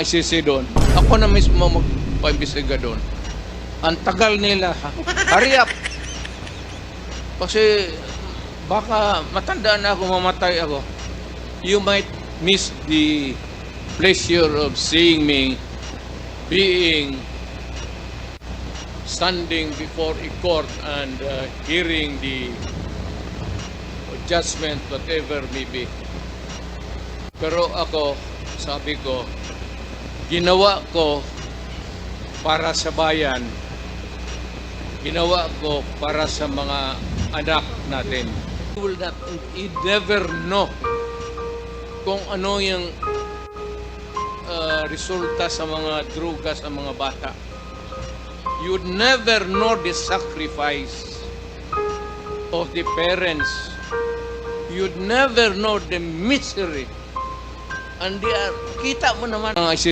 ICC doon. Ako na mismo magpa-imbestiga doon. Ang tagal nila. Hurry up! Kasi baka matanda na ako, mamatay ako. You might miss the pleasure of seeing me standing before a court and hearing the judgment, whatever may be. Pero ako, sabi ko, ginawa ko para sa bayan, ginawa ko para sa mga anak natin. You never know kung ano yung resulta sa mga druga sa mga bata. You'd never know the sacrifice of the parents. You'd never know the misery. And kita mo naman ang